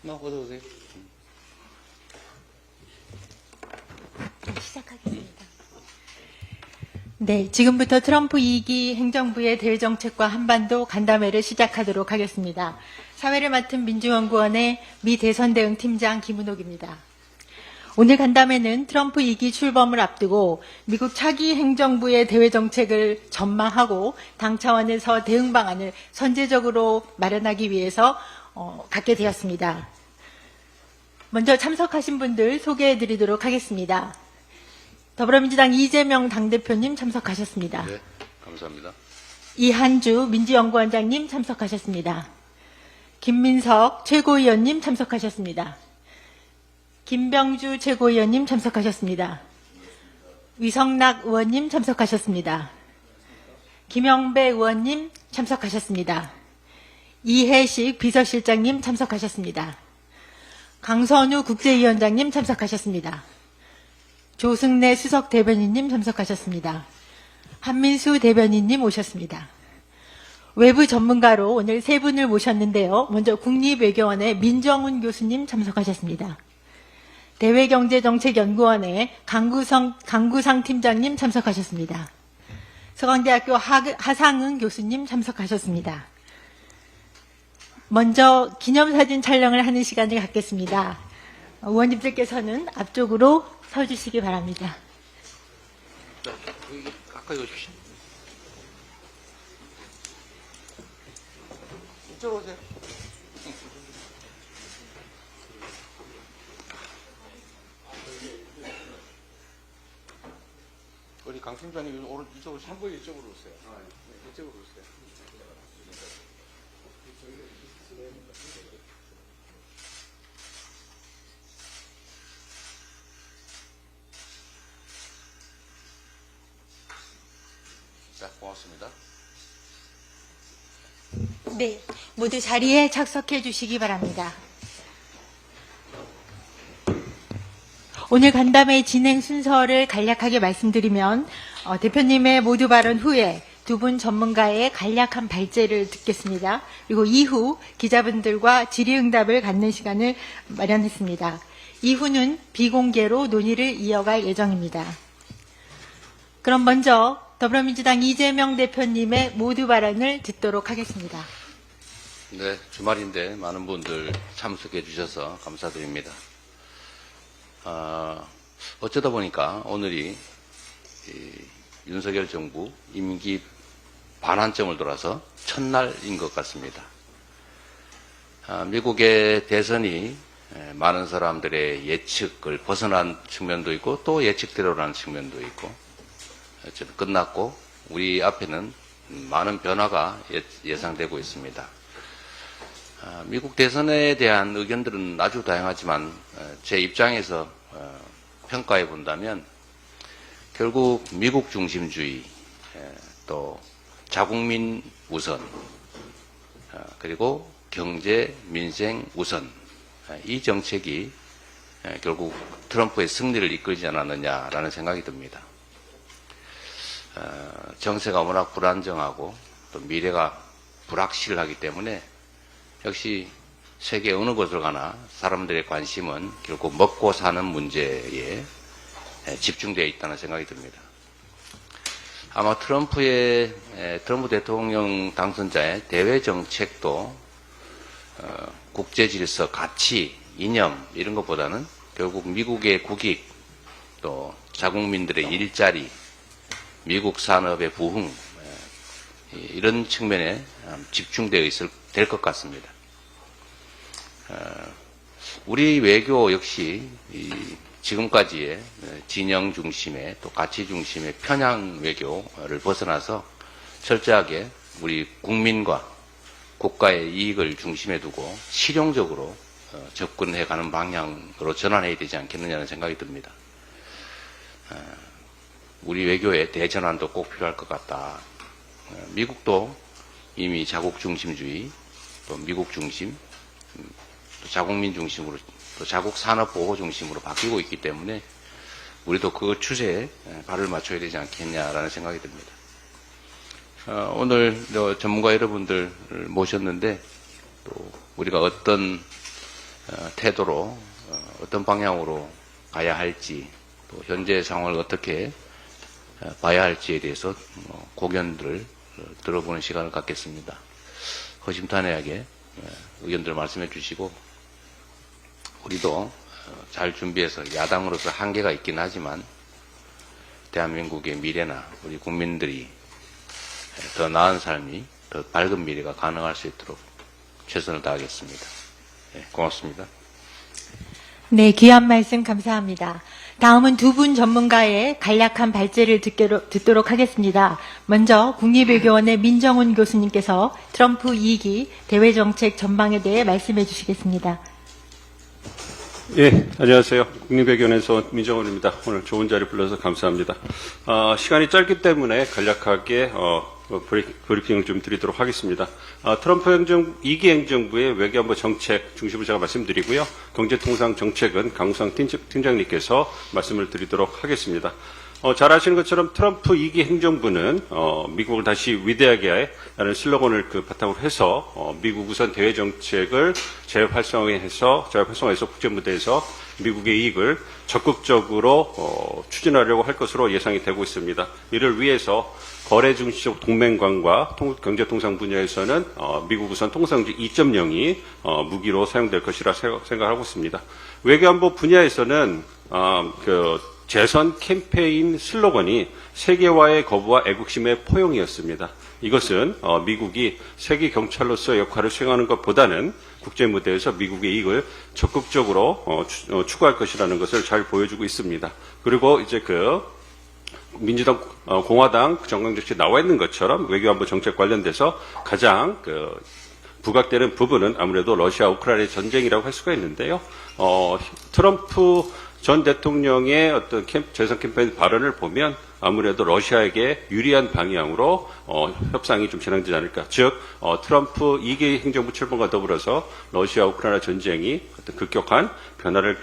어서 오세요. 시작하겠습니다. 네, 지금부터 트럼프 2기 행정부의 대외정책과 한반도 간담회를 시작하도록 하겠습니다. 사회를 맡은 민주연구원의 미 대선 대응 팀장 김은옥입니다. 오늘 간담회는 트럼프 2기 출범을 앞두고 미국 차기 행정부의 대외정책을 전망하고 당 차원에서 대응 방안을 선제적으로 마련하기 위해서 갖게 되었습니다. 먼저 참석하신 분들 소개해 드리도록 하겠습니다. 더불어민주당 이재명 당대표님 참석하셨습니다. 네, 감사합니다. 이한주 민주연구원장님 참석하셨습니다. 김민석 최고위원님 참석하셨습니다. 김병주 최고위원님 참석하셨습니다. 위성락 의원님 참석하셨습니다. 김영배 의원님 참석하셨습니다. 이해식 비서실장님 참석하셨습니다. 강선우 국제위원장님 참석하셨습니다. 조승래 수석 대변인님 참석하셨습니다. 한민수 대변인님 오셨습니다. 외부 전문가로 오늘 세 분을 모셨는데요. 먼저 국립외교원의 민정훈 교수님 참석하셨습니다. 대외경제정책연구원의 강구상 팀장님 참석하셨습니다. 서강대학교 하상은 교수님 참석하셨습니다. 먼저 기념사진 촬영을 하는 시간을 갖겠습니다. 의원님들께서는 앞쪽으로 서주시기 바랍니다. 자, 여기 가까이 오십시오. 이쪽으로 오세요. 우리 강 팀장님 이쪽으로 오세요. 한번 이쪽으로 오세요. 이쪽으로 오세요. 자, 고맙습니다. 네, 모두 자리에 착석해 주시기 바랍니다. 오늘 간담회 진행 순서를 간략하게 말씀드리면 대표님의 모두 발언 후에 두 분 전문가의 간략한 발제를 듣겠습니다. 그리고 이후 기자분들과 질의응답을 갖는 시간을 마련했습니다. 이후는 비공개로 논의를 이어갈 예정입니다. 그럼 먼저 더불어민주당 이재명 대표님의 모두 발언을 듣도록 하겠습니다. 네, 주말인데 많은 분들 참석해 주셔서 감사드립니다. 어쩌다 보니까 오늘이 윤석열 정부 임기 반환점을 돌아서 첫날인 것 같습니다. 미국의 대선이 많은 사람들의 예측을 벗어난 측면도 있고 또 예측대로라는 측면도 있고 어쨌든 끝났고 우리 앞에는 많은 변화가 예상되고 있습니다. 미국 대선에 대한 의견들은 아주 다양하지만 제 입장에서 평가해 본다면 결국 미국 중심주의 또 자국민 우선 그리고 경제 민생 우선 이 정책이 결국 트럼프의 승리를 이끌지 않았느냐라는 생각이 듭니다. 정세가 워낙 불안정하고 또 미래가 불확실하기 때문에 역시 세계 어느 곳을 가나 사람들의 관심은 결국 먹고 사는 문제에 집중되어 있다는 생각이 듭니다. 아마 트럼프 대통령 당선자의 대외 정책도 국제 질서, 가치, 이념 이런 것보다는 결국 미국의 국익 또 자국민들의 일자리, 미국 산업의 부흥 이런 측면에 집중되어 될 것 같습니다. 우리 외교 역시 지금까지의 진영 중심의 또 가치 중심의 편향 외교를 벗어나서 철저하게 우리 국민과 국가의 이익을 중심에 두고 실용적으로 접근해 가는 방향으로 전환해야 되지 않겠느냐는 생각이 듭니다. 우리 외교의 대전환도 꼭 필요할 것 같다. 미국도 이미 자국 중심주의, 또 미국 중심, 또 자국민 중심으로, 또 자국 산업 보호 중심으로 바뀌고 있기 때문에 우리도 그 추세에 발을 맞춰야 되지 않겠냐라는 생각이 듭니다. 오늘 전문가 여러분들 모셨는데 또 우리가 어떤 태도로 어떤 방향으로 가야 할지 또 현재 상황을 어떻게 봐야 할지에 대해서 고견들을 들어보는 시간을 갖겠습니다. 허심탄회하게 의견들 말씀해 주시고 우리도 잘 준비해서 야당으로서 한계가 있긴 하지만 대한민국의 미래나 우리 국민들이 더 나은 삶이 더 밝은 미래가 가능할 수 있도록 최선을 다하겠습니다. 고맙습니다. 네, 귀한 말씀 감사합니다. 다음은 두 분 전문가의 간략한 발제를 듣도록 하겠습니다. 먼저 국립외교원의 민정훈 교수님께서 트럼프 2기 대외정책 전망에 대해 말씀해 주시겠습니다. 예, 안녕하세요. 국립외교원에서 민정훈입니다. 오늘 좋은 자리 불러서 감사합니다. 시간이 짧기 때문에 간략하게 브리핑을 좀 드리도록 하겠습니다. 트럼프 2기 행정부의 외교안보 정책 중심으로 제가 말씀드리고요. 경제통상 정책은 강우상 팀장님께서 말씀을 드리도록 하겠습니다. 잘 아시는 것처럼 트럼프 2기 행정부는 미국을 다시 위대하게 하는 슬로건을 바탕으로 해서 미국 우선 대외 정책을 재활성화해서 국제무대에서 미국의 이익을 적극적으로 추진하려고 할 것으로 예상이 되고 있습니다. 이를 위해서 거래 중시적 동맹관과 경제통상 분야에서는 미국 우선 통상지 2.0이 무기로 사용될 것이라 생각하고 있습니다. 외교안보 분야에서는 재선 캠페인 슬로건이 세계화의 거부와 애국심의 포용이었습니다. 이것은 미국이 세계 경찰로서의 역할을 수행하는 것보다는 국제 무대에서 미국의 이익을 적극적으로 추구할 것이라는 것을 잘 보여주고 있습니다. 그리고 이제 민주당, 공화당 정강 정책에 나와 있는 것처럼 외교안보 정책 관련돼서 가장 부각되는 부분은 아무래도 러시아 우크라이나 전쟁이라고 할 수가 있는데요. 트럼프 전 대통령의 어떤 재선 캠페인 발언을 보면 아무래도 러시아에게 유리한 방향으로 협상이 좀 진행되지 않을까. 즉 트럼프 2기 행정부 출범과 더불어서 러시아 우크라이나 전쟁이 어떤 급격한 변화를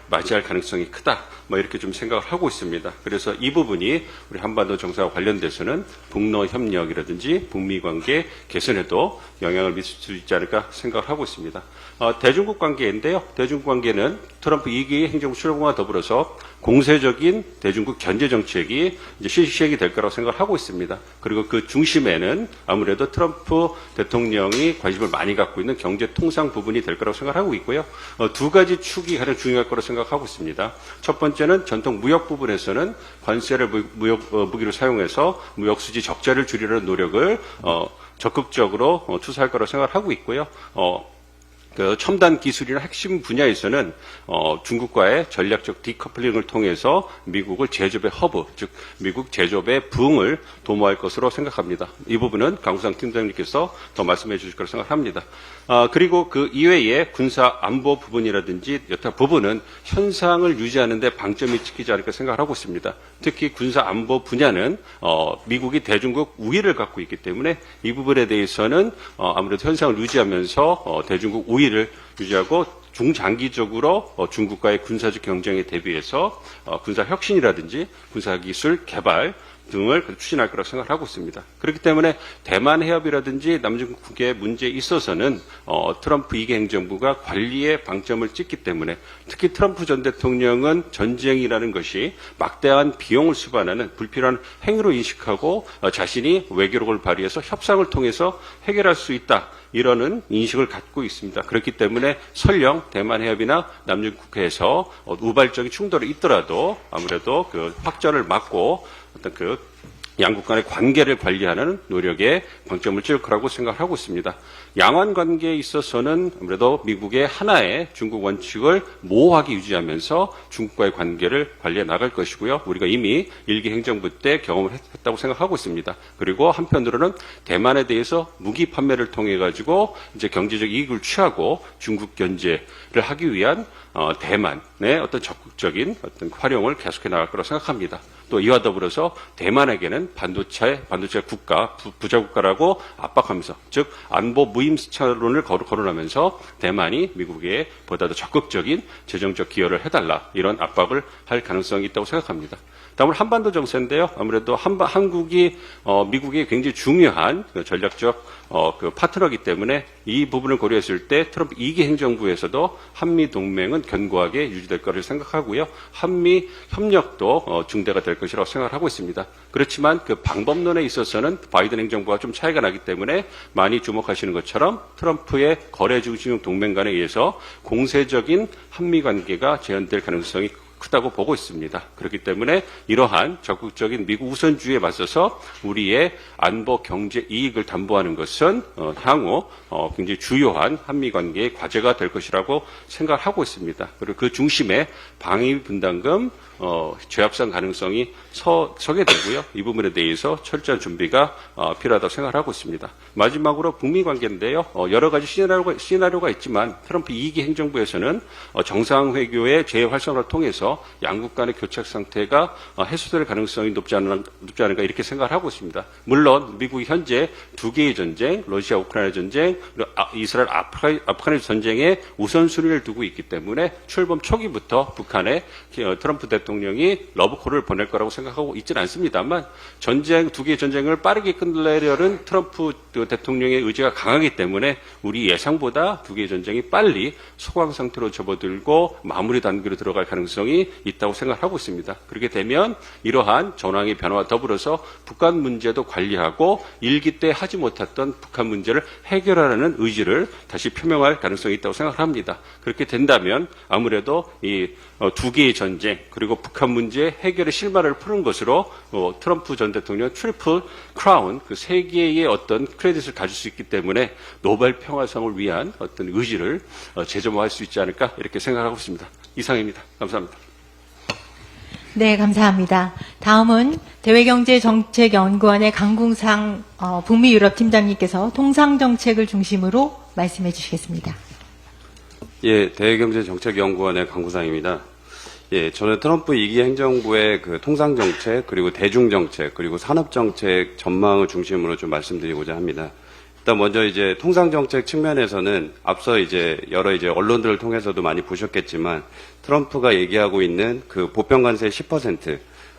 맞이할 가능성이 크다. 이렇게 좀 생각을 하고 있습니다. 그래서 이 부분이 우리 한반도 정상과 관련돼서는 북러 협력이라든지 북미 관계 개선에도 영향을 미칠 수 있지 않을까 생각을 하고 있습니다. 대중국 관계인데요. 대중국 관계는 트럼프 2기 행정부 출범과 더불어서 공세적인 대중국 견제 정책이 이제 시행이 될 거라고 생각을 하고 있습니다. 그리고 그 중심에는 아무래도 트럼프 대통령이 관심을 많이 갖고 있는 경제 통상 부분이 될 거라고 생각하고 있고요. 두 가지 축이 가장 중요할 거라고 생각하고 있습니다. 첫 번째는 전통 무역 부분에서는 관세를 무기로 사용해서 무역 수지 적자를 줄이려는 노력을 적극적으로 투사할 거라고 생각하고 있고요. 첨단 기술이나 핵심 분야에서는 중국과의 전략적 디커플링을 통해서 미국을 제조업의 허브, 즉 미국 제조업의 부흥을 도모할 것으로 생각합니다. 이 부분은 강우상 팀장님께서 더 말씀해 주실 거라고 생각합니다. 그리고 그 이외에 군사 안보 부분이라든지 여타 부분은 현상을 유지하는 데 방점이 찍히지 않을까 생각을 하고 있습니다. 특히 군사 안보 분야는 미국이 대중국 우위를 갖고 있기 때문에 이 부분에 대해서는 아무래도 현상을 유지하면서 대중국 우위를 유지하고 중장기적으로 중국과의 군사적 경쟁에 대비해서 군사 혁신이라든지 군사 기술 개발 등을 추진할 거라고 생각을 하고 있습니다. 그렇기 때문에 대만 해협이라든지 남중국해 문제에 있어서는 트럼프 2기 행정부가 관리에 방점을 찍기 때문에 특히 트럼프 전 대통령은 전쟁이라는 것이 막대한 비용을 수반하는 불필요한 행위로 인식하고 자신이 외교력을 발휘해서 협상을 통해서 해결할 수 있다. 이러는 인식을 갖고 있습니다. 그렇기 때문에 설령 대만 해협이나 남중국해에서 우발적인 충돌이 있더라도 아무래도 확전을 막고 어떤 양국 간의 관계를 관리하는 노력에 방점을 찍을 거라고 생각을 하고 있습니다. 양안 관계에 있어서는 아무래도 미국의 하나의 중국 원칙을 모호하게 유지하면서 중국과의 관계를 관리해 나갈 것이고요. 우리가 이미 1기 행정부 때 경험을 했다고 생각하고 있습니다. 그리고 한편으로는 대만에 대해서 무기 판매를 통해 가지고 이제 경제적 이익을 취하고 중국 견제를 하기 위한 대만 어떤 적극적인 어떤 활용을 계속해 나갈 거라고 생각합니다. 또 이와 더불어서 대만에게는 반도체 국가, 부자 국가라고 압박하면서, 즉 안보 무임차론을 거론하면서 대만이 미국에 보다 더 적극적인 재정적 기여를 해달라, 이런 압박을 할 가능성이 있다고 생각합니다. 다음은 한반도 정세인데요. 아무래도 한국이 미국이 굉장히 중요한 전략적 그 파트너이기 때문에 이 부분을 고려했을 때 트럼프 2기 행정부에서도 한미 동맹은 견고하게 유지될 것을 생각하고요. 한미 협력도 중대가 될 것이라고 생각을 하고 있습니다. 그렇지만 그 방법론에 있어서는 바이든 행정부와 좀 차이가 나기 때문에 많이 주목하시는 것처럼 트럼프의 거래 중심 동맹 간에 의해서 공세적인 한미 관계가 재현될 가능성이 크다고 보고 있습니다. 그렇기 때문에 이러한 적극적인 미국 우선주의에 맞서서 우리의 안보 경제 이익을 담보하는 것은 향후 굉장히 주요한 한미 관계의 과제가 될 것이라고 생각하고 있습니다. 그리고 그 중심에 방위 분담금 죄합상 가능성이 서게 되고요. 이 부분에 대해서 철저한 준비가 필요하다고 생각하고 있습니다. 마지막으로 북미 관계인데요. 여러 가지 시나리오가 있지만 트럼프 2기 행정부에서는 정상회교의 재활성화를 통해서 양국 간의 교착 상태가 해소될 가능성이 높지 않은가 이렇게 생각을 하고 있습니다. 물론 미국이 현재 두 개의 전쟁, 러시아 우크라이나 전쟁, 그리고 이스라엘 아프가니스탄 전쟁에 우선순위를 두고 있기 때문에 출범 초기부터 북한에 트럼프 대통령이 러브콜을 보낼 거라고 생각하고 있지는 않습니다만, 두 개의 전쟁을 빠르게 끝내려는 트럼프 대통령의 의지가 강하기 때문에 우리 예상보다 두 개의 전쟁이 빨리 소강 상태로 접어들고 마무리 단계로 들어갈 가능성이 있다고 생각하고 있습니다. 그렇게 되면 이러한 전황의 변화와 더불어서 북한 문제도 관리하고 일기 때 하지 못했던 북한 문제를 해결하라는 의지를 다시 표명할 가능성이 있다고 생각합니다. 그렇게 된다면 아무래도 이 두 개의 전쟁 그리고 북한 문제 해결의 실마리를 푸는 것으로 트럼프 전 대통령 트리플 크라운 그 세 개의 어떤 크레딧을 가질 수 있기 때문에 노벨 평화상을 위한 어떤 의지를 재점화할 수 있지 않을까 이렇게 생각하고 있습니다. 이상입니다. 감사합니다. 네, 감사합니다. 다음은 대외경제정책연구원의 강궁상 북미 유럽 팀장님께서 통상정책을 중심으로 말씀해 주시겠습니다. 예, 대외경제정책연구원의 강구상입니다. 예, 저는 트럼프 2기 행정부의 그 통상정책, 그리고 대중정책, 그리고 산업정책 전망을 중심으로 좀 말씀드리고자 합니다. 일단 먼저 이제 통상정책 측면에서는 앞서 여러 언론들을 통해서도 많이 보셨겠지만 트럼프가 얘기하고 있는 그 보편관세 10%,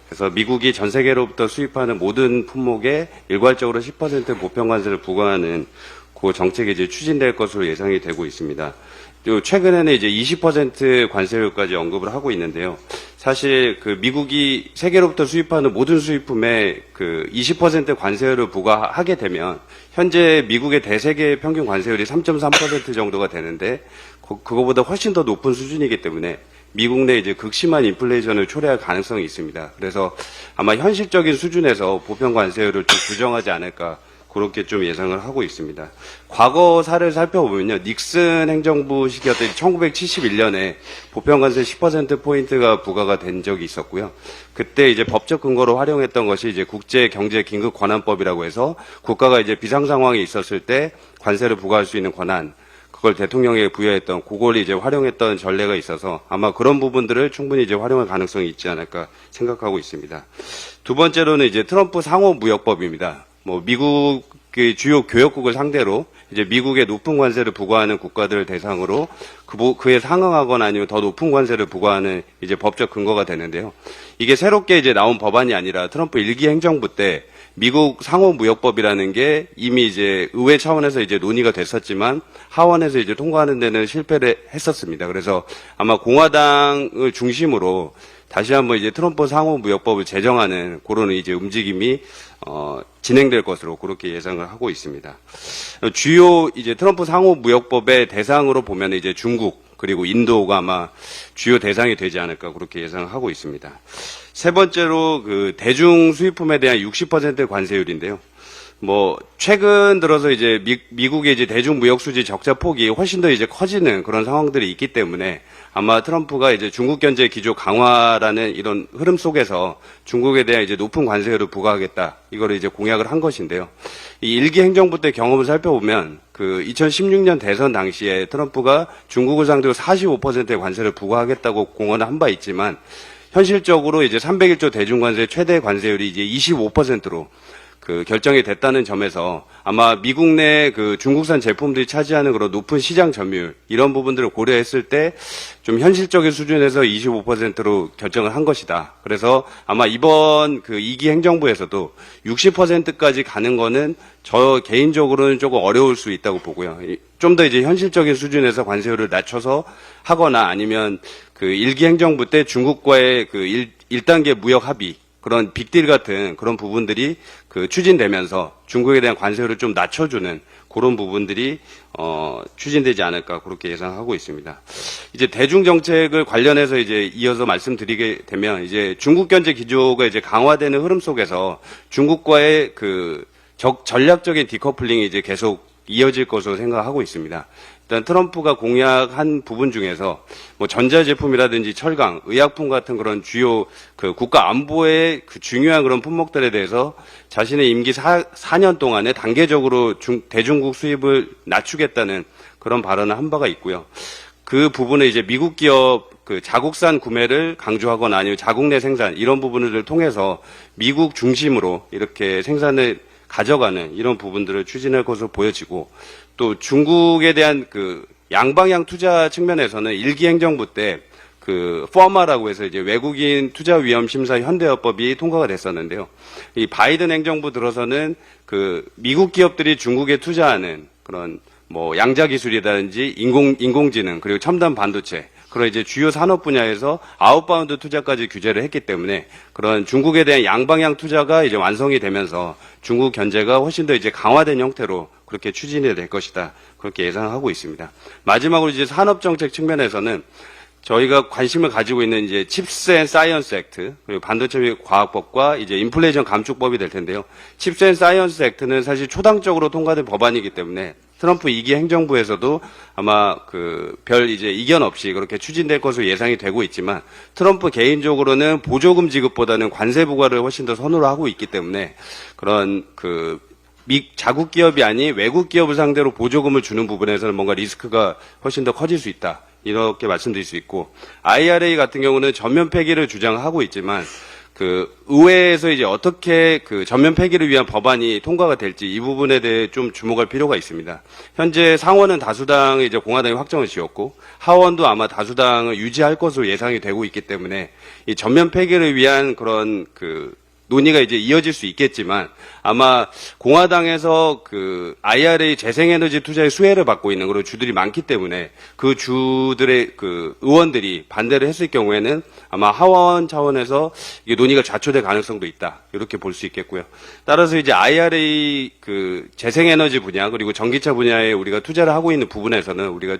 그래서 미국이 전 세계로부터 수입하는 모든 품목에 일괄적으로 10% 보편관세를 부과하는 그 정책이 추진될 것으로 예상이 되고 있습니다. 또 최근에는 20% 관세율까지 언급을 하고 있는데요. 사실 그 미국이 세계로부터 수입하는 모든 수입품에 그 20% 관세율을 부과하게 되면 현재 미국의 대세계 평균 관세율이 3.3% 정도가 되는데 그거보다 훨씬 더 높은 수준이기 때문에 미국 내 극심한 인플레이션을 초래할 가능성이 있습니다. 그래서 아마 현실적인 수준에서 보편 관세율을 좀 규정하지 않을까 그렇게 좀 예상을 하고 있습니다. 과거 사례를 살펴보면요. 닉슨 행정부 시기였던 1971년에 보편관세 10%포인트가 부과가 된 적이 있었고요. 그때 법적 근거로 활용했던 것이 국제경제긴급권한법이라고 해서 국가가 비상 상황이 있었을 때 관세를 부과할 수 있는 권한, 그걸 대통령에게 부여했던, 그걸 활용했던 전례가 있어서 아마 그런 부분들을 충분히 활용할 가능성이 있지 않을까 생각하고 있습니다. 두 번째로는 트럼프 상호무역법입니다. 미국 주요 교역국을 상대로 미국의 높은 관세를 부과하는 국가들을 대상으로 그에 상응하거나 아니면 더 높은 관세를 부과하는 법적 근거가 되는데요. 이게 새롭게 나온 법안이 아니라 트럼프 1기 행정부 때 미국 상호무역법이라는 게 이미 의회 차원에서 논의가 됐었지만 하원에서 통과하는 데는 실패를 했었습니다. 그래서 아마 공화당을 중심으로 다시 한번 트럼프 상호무역법을 제정하는 그런 움직임이 진행될 것으로 그렇게 예상을 하고 있습니다. 주요 트럼프 상호무역법의 대상으로 보면 중국 그리고 인도가 아마 주요 대상이 되지 않을까 그렇게 예상을 하고 있습니다. 세 번째로 대중 수입품에 대한 60% 관세율인데요. 뭐 최근 들어서 이제 미국의 이제 대중 무역 수지 적자 폭이 훨씬 더 이제 커지는 그런 상황들이 있기 때문에 아마 트럼프가 이제 중국 견제 기조 강화라는 이런 흐름 속에서 중국에 대한 이제 높은 관세를 부과하겠다 이거를 이제 공약을 한 것인데요. 이 일기 행정부 때 경험을 살펴보면 그 2016년 대선 당시에 트럼프가 중국을 상대로 45%의 관세를 부과하겠다고 공언을 한 바 있지만 현실적으로 이제 301조 대중관세 최대 관세율이 이제 25%로 그 결정이 됐다는 점에서 아마 미국 내 그 중국산 제품들이 차지하는 그런 높은 시장 점유율 이런 부분들을 고려했을 때 좀 현실적인 수준에서 25%로 결정을 한 것이다. 그래서 아마 이번 그 2기 행정부에서도 60%까지 가는 거는 저 개인적으로는 조금 어려울 수 있다고 보고요. 좀 더 이제 현실적인 수준에서 관세율을 낮춰서 하거나 아니면 그 1기 행정부 때 중국과의 그 1단계 무역 합의 그런 빅딜 같은 그런 부분들이 그 추진되면서 중국에 대한 관세율을 좀 낮춰주는 그런 부분들이 추진되지 않을까 그렇게 예상하고 있습니다. 이제 대중 정책을 관련해서 이제 이어서 말씀드리게 되면 이제 중국 견제 기조가 이제 강화되는 흐름 속에서 중국과의 그 전략적인 디커플링이 이제 계속 이어질 것으로 생각하고 있습니다. 일단 트럼프가 공약한 부분 중에서 뭐 전자제품이라든지 철강, 의약품 같은 그런 주요 그 국가 안보의 그 중요한 그런 품목들에 대해서 자신의 임기 4년 동안에 단계적으로 대중국 수입을 낮추겠다는 그런 발언을 한 바가 있고요. 그 부분에 이제 미국 기업 그 자국산 구매를 강조하거나 아니면 자국 내 생산 이런 부분을 통해서 미국 중심으로 이렇게 생산을 가져가는 이런 부분들을 추진할 것으로 보여지고 또 중국에 대한 그 양방향 투자 측면에서는 1기 행정부 때 그 포마라고 해서 이제 외국인 투자 위험 심사 현대화법이 통과가 됐었는데요. 이 바이든 행정부 들어서는 그 미국 기업들이 중국에 투자하는 그런 뭐 양자 기술이라든지 인공지능 그리고 첨단 반도체 그런 이제 주요 산업 분야에서 아웃바운드 투자까지 규제를 했기 때문에 그런 중국에 대한 양방향 투자가 이제 완성이 되면서 중국 견제가 훨씬 더 이제 강화된 형태로 그렇게 추진이 될 것이다. 그렇게 예상하고 있습니다. 마지막으로 이제 산업 정책 측면에서는 저희가 관심을 가지고 있는 이제 칩스 앤 사이언스 액트 그리고 반도체 및 과학법과 이제 인플레이션 감축법이 될 텐데요. 칩스 앤 사이언스 액트는 사실 초당적으로 통과된 법안이기 때문에 트럼프 2기 행정부에서도 아마 그 별 이제 이견 없이 그렇게 추진될 것으로 예상이 되고 있지만 트럼프 개인적으로는 보조금 지급보다는 관세 부과를 훨씬 더 선호를 하고 있기 때문에 그런 그 자국 기업이 아닌 외국 기업을 상대로 보조금을 주는 부분에서는 뭔가 리스크가 훨씬 더 커질 수 있다. 이렇게 말씀드릴 수 있고 IRA 같은 경우는 전면 폐기를 주장하고 있지만 그 의회에서 이제 어떻게 그 전면 폐기를 위한 법안이 통과가 될지 이 부분에 대해 좀 주목할 필요가 있습니다. 현재 상원은 다수당이 이제 공화당이 확정을 지었고 하원도 아마 다수당을 유지할 것으로 예상이 되고 있기 때문에 이 전면 폐기를 위한 그런 그 논의가 이제 이어질 수 있겠지만 아마 공화당에서 그 IRA 재생에너지 투자의 수혜를 받고 있는 그런 주들이 많기 때문에 그 주들의 그 의원들이 반대를 했을 경우에는 아마 하원 차원에서 이게 논의가 좌초될 가능성도 있다. 이렇게 볼 수 있겠고요. 따라서 이제 IRA 그 재생에너지 분야 그리고 전기차 분야에 우리가 투자를 하고 있는 부분에서는 우리가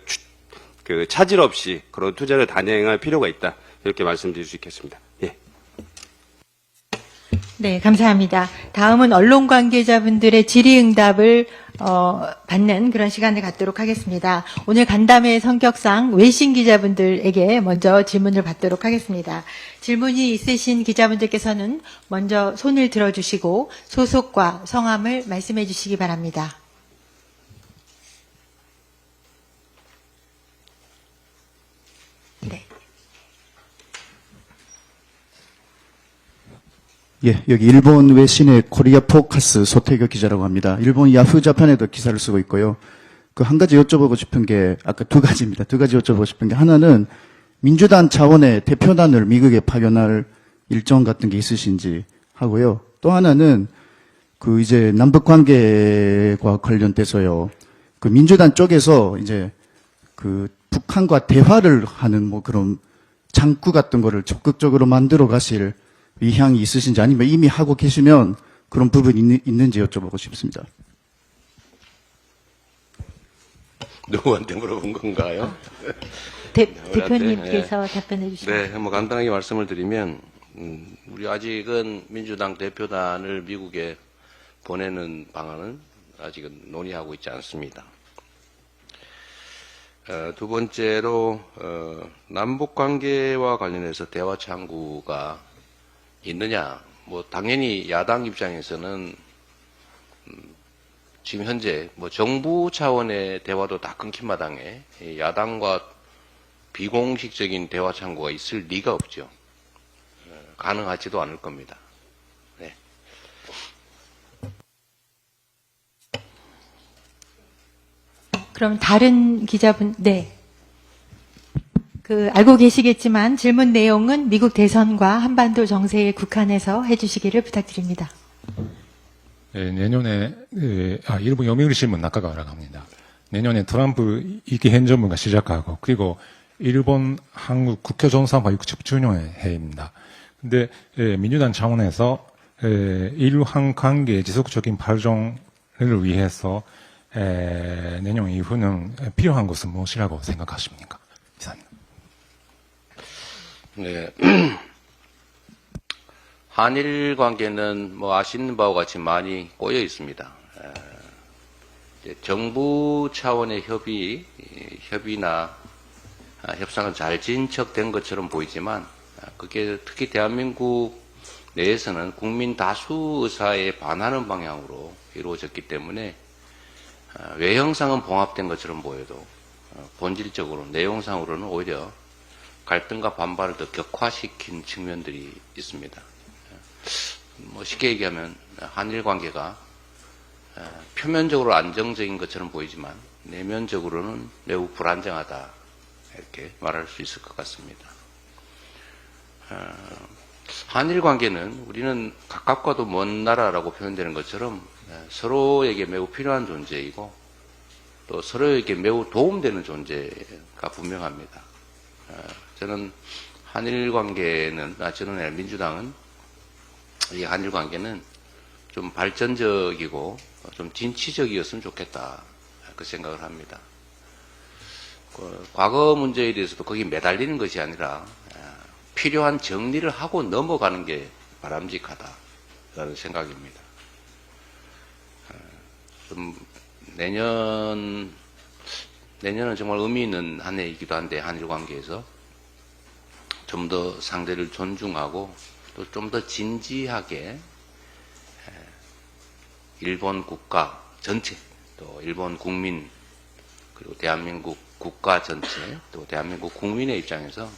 그 차질 없이 그런 투자를 단행할 필요가 있다. 이렇게 말씀드릴 수 있겠습니다. 예. 네, 감사합니다. 다음은 언론 관계자분들의 질의응답을 받는 그런 시간을 갖도록 하겠습니다. 오늘 간담회 성격상 외신 기자분들에게 먼저 질문을 받도록 하겠습니다. 질문이 있으신 기자분들께서는 먼저 손을 들어주시고 소속과 성함을 말씀해 주시기 바랍니다. 네. 예, 여기 일본 외신의 코리아 포커스 소태교 기자라고 합니다. 일본 야후 자판에도 기사를 쓰고 있고요. 그 한 가지 여쭤보고 싶은 게 아까 두 가지입니다. 두 가지 여쭤보고 싶은 게 하나는 민주당 차원의 대표단을 미국에 파견할 일정 같은 게 있으신지 하고요. 또 하나는 그 이제 남북 관계와 관련돼서요. 그 민주당 쪽에서 이제 그 북한과 대화를 하는 뭐 그런 장구 같은 거를 적극적으로 만들어 가실 의향이 있으신지 아니면 이미 하고 계시면 그런 부분이 있는지 여쭤보고 싶습니다. 누구한테 물어본 건가요? 대표님께서 답변해 주시죠. 네, 뭐 간단하게 말씀을 드리면 우리 아직은 민주당 대표단을 미국에 보내는 방안은 아직은 논의하고 있지 않습니다. 두 번째로 남북 관계와 관련해서 대화 창구가 있느냐? 뭐 당연히 야당 입장에서는 지금 현재 뭐 정부 차원의 대화도 다 끊긴 마당에 야당과 비공식적인 대화 창구가 있을 리가 없죠. 가능하지도 않을 겁니다. 네. 그럼 다른 기자분, 네. 알고 계시겠지만 질문 내용은 미국 대선과 한반도 정세에 국한해서 해주시기를 부탁드립니다. 내년에 일본 요미우리 신문 낙하가라고 합니다. 내년에 트럼프 2기 행정부가 시작하고 그리고 일본 한국 국교 정상화 60주년 해입니다. 근데 민주당 차원에서 일한 관계 지속적인 발전을 위해서 내년 이후는 필요한 것은 무엇이라고 생각하십니까? 이상입니다. 네. 한일 관계는 뭐 아시는 바와 같이 많이 꼬여 있습니다. 이제 정부 차원의 협의나 협상은 잘 진척된 것처럼 보이지만 그게 특히 대한민국 내에서는 국민 다수 의사에 반하는 방향으로 이루어졌기 때문에 외형상은 봉합된 것처럼 보여도 본질적으로 내용상으로는 오히려 갈등과 반발을 더 격화시킨 측면들이 있습니다. 뭐 쉽게 얘기하면 한일 관계가 표면적으로 안정적인 것처럼 보이지만 내면적으로는 매우 불안정하다 이렇게 말할 수 있을 것 같습니다. 한일 관계는 우리는 가깝고도 먼 나라라고 표현되는 것처럼 서로에게 매우 필요한 존재이고 또 서로에게 매우 도움되는 존재가 분명합니다. 저는 한일 관계는, 저는 아니라 민주당은 이 한일 관계는 좀 발전적이고 좀 진취적이었으면 좋겠다 그 생각을 합니다. 과거 문제에 대해서도 거기 매달리는 것이 아니라 필요한 정리를 하고 넘어가는 게 바람직하다라는 생각입니다. 좀 내년은 정말 의미 있는 한 해이기도 한데 한일 관계에서 좀 더 상대를 존중하고 또 좀 더 진지하게 일본 국가 전체 또 일본 국민 그리고 대한민국 국가 전체 또 대한민국 국민의 입장에서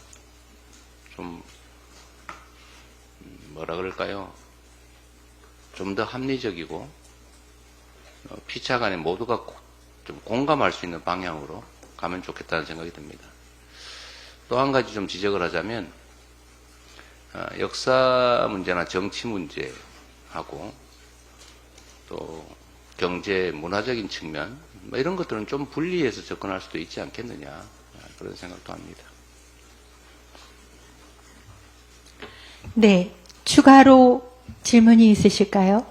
좀 뭐라 그럴까요? 좀 더 합리적이고 피차 간에 모두가 좀 공감할 수 있는 방향으로 가면 좋겠다는 생각이 듭니다. 또 한 가지 좀 지적을 하자면 역사 문제나 정치 문제하고 또 경제, 문화적인 측면 뭐 이런 것들은 좀 분리해서 접근할 수도 있지 않겠느냐 그런 생각도 합니다. 네. 추가로 질문이 있으실까요?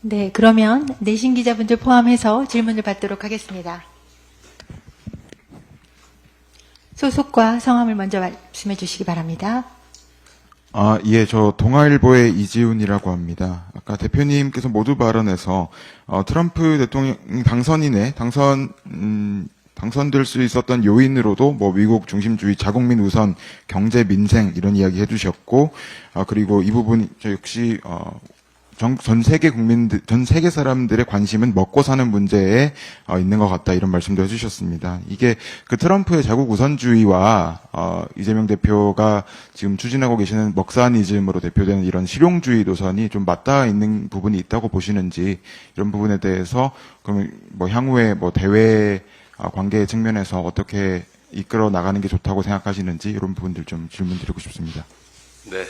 네. 그러면 내신 기자분들 포함해서 질문을 받도록 하겠습니다. 소속과 성함을 먼저 말씀해 주시기 바랍니다. 예, 저 동아일보의 이지훈이라고 합니다. 아까 대표님께서 모두 발언에서 트럼프 대통령 당선될 수 있었던 요인으로도 뭐 미국 중심주의, 자국민 우선, 경제 민생 이런 이야기 해주셨고, 그리고 이 부분 저 역시 전 세계 국민들, 전 세계 사람들의 관심은 먹고 사는 문제에 있는 것 같다 이런 말씀도 해주셨습니다. 이게 그 트럼프의 자국 우선주의와 이재명 대표가 지금 추진하고 계시는 먹사니즘으로 대표되는 이런 실용주의 노선이 좀 맞닿아 있는 부분이 있다고 보시는지 이런 부분에 대해서 그럼 뭐 향후에 뭐 대외 관계 측면에서 어떻게 이끌어 나가는 게 좋다고 생각하시는지 이런 부분들 좀 질문드리고 싶습니다. 네.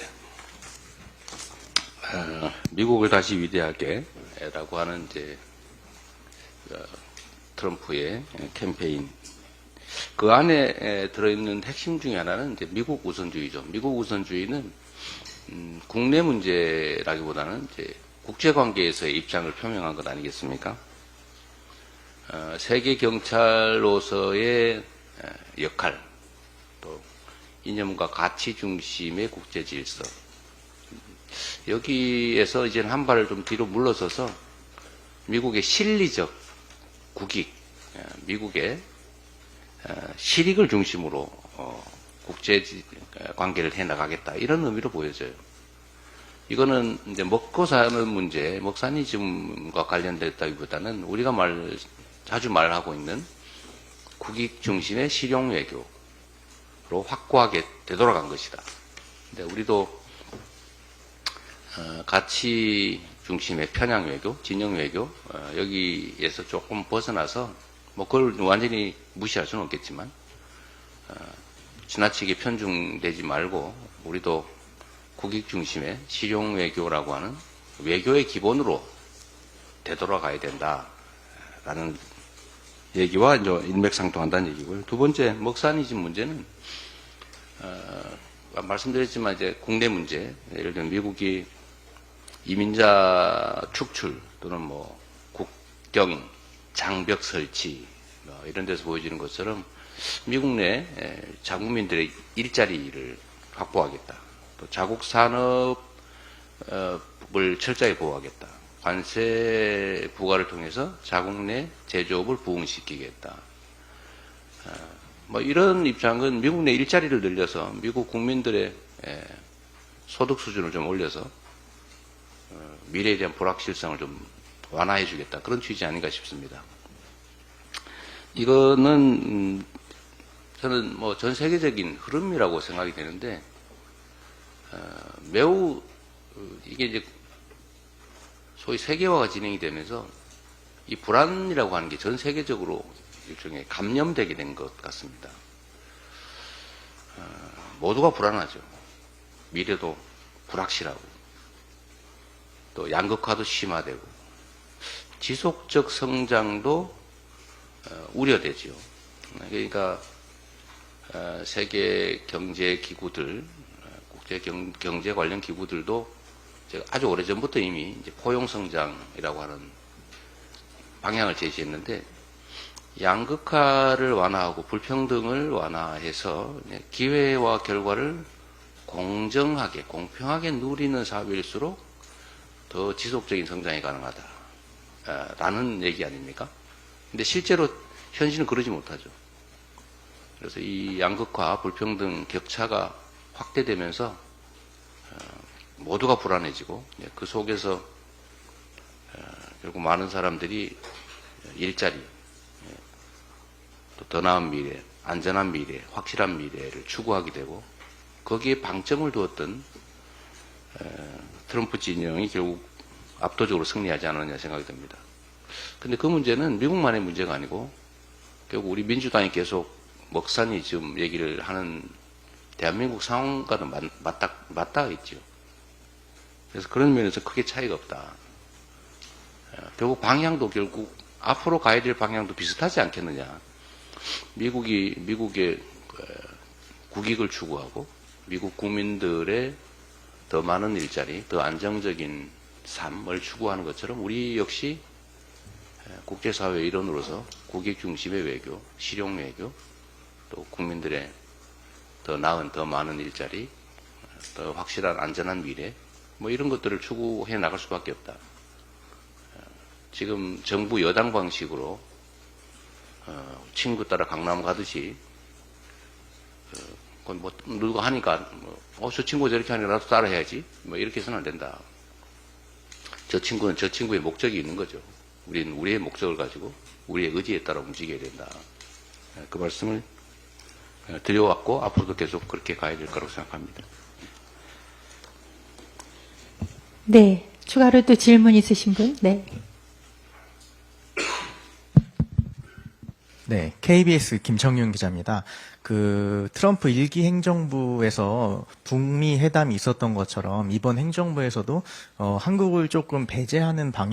미국을 다시 위대하게 라고 하는 이제 트럼프의 캠페인 그 안에 들어있는 핵심 중에 하나는 이제 미국 우선주의죠. 미국 우선주의는 국내 문제라기보다는 이제 국제 관계에서의 입장을 표명한 것 아니겠습니까? 세계 경찰로서의 역할, 또 이념과 가치 중심의 국제 질서 여기에서 이제는 한 발을 좀 뒤로 물러서서 미국의 실리적 국익, 미국의 실익을 중심으로 국제 관계를 해 나가겠다 이런 의미로 보여져요. 이거는 이제 먹고 사는 문제, 먹사니즘과 관련됐다기보다는 우리가 자주 말하고 있는 국익 중심의 실용 외교로 확고하게 되돌아간 것이다. 근데 우리도 가치 중심의 편향 외교, 진영 외교 여기에서 조금 벗어나서 뭐 그걸 완전히 무시할 수는 없겠지만 지나치게 편중되지 말고 우리도 국익 중심의 실용 외교라고 하는 외교의 기본으로 되돌아가야 된다라는 얘기와 이제 일맥상통한다는 얘기고요. 두 번째 먹사니즘 문제는 말씀드렸지만 이제 국내 문제, 예를 들면 미국이 이민자 축출 또는 뭐 국경 장벽 설치 이런 데서 보여지는 것처럼 미국 내 자국민들의 일자리를 확보하겠다. 또 자국 산업을 철저히 보호하겠다. 관세 부과를 통해서 자국 내 제조업을 부흥시키겠다. 뭐 이런 입장은 미국 내 일자리를 늘려서 미국 국민들의 소득 수준을 좀 올려서 미래에 대한 불확실성을 좀 완화해 주겠다. 그런 취지 아닌가 싶습니다. 이거는 저는 뭐 전 세계적인 흐름이라고 생각이 되는데 매우 이게 이제 소위 세계화가 진행이 되면서 이 불안이라고 하는 게 전 세계적으로 일종의 감염되게 된 것 같습니다. 모두가 불안하죠. 미래도 불확실하고 또 양극화도 심화되고 지속적 성장도 우려되죠. 그러니까 세계 경제 기구들, 국제 경제 관련 기구들도 제가 아주 오래전부터 이미 이제 포용 성장이라고 하는 방향을 제시했는데 양극화를 완화하고 불평등을 완화해서 기회와 결과를 공정하게, 공평하게 누리는 사회일수록 더 지속적인 성장이 가능하다라는 얘기 아닙니까? 근데 실제로 현실은 그러지 못하죠. 그래서 이 양극화, 불평등, 격차가 확대되면서 모두가 불안해지고 그 속에서 결국 많은 사람들이 일자리, 또 더 나은 미래, 안전한 미래, 확실한 미래를 추구하게 되고 거기에 방점을 두었던 트럼프 진영이 결국 압도적으로 승리하지 않았느냐 생각이 듭니다. 근데 그 문제는 미국만의 문제가 아니고 결국 우리 민주당이 계속 먹사니즘 얘기를 하는 대한민국 상황과는 맞닿아 있죠. 그래서 그런 면에서 크게 차이가 없다. 결국 방향도 결국 앞으로 가야 될 방향도 비슷하지 않겠느냐. 미국의 국익을 추구하고 미국 국민들의 더 많은 일자리, 더 안정적인 삶을 추구하는 것처럼 우리 역시 국제사회의 일원으로서 국익 중심의 외교, 실용 외교, 또 국민들의 더 나은, 더 많은 일자리, 더 확실한 안전한 미래, 뭐 이런 것들을 추구해 나갈 수밖에 없다. 지금 정부 여당 방식으로 친구 따라 강남 가듯이 뭐 누가 하니까 저 친구가 저렇게 하니까 나도 따라 해야지 뭐 이렇게 해서는 안 된다. 저 친구는 저 친구의 목적이 있는 거죠. 우리는 우리의 목적을 가지고 우리의 의지에 따라 움직여야 된다. 그 말씀을 드려왔고 앞으로도 계속 그렇게 가야 될 거라고 생각합니다. 네. 추가로 또 질문 있으신 분? 네. 네, KBS 김청윤 기자입니다. 그 트럼프 1기 행정부에서 북미 회담이 있었던 것처럼 이번 행정부에서도 한국을 조금 배제하는 방향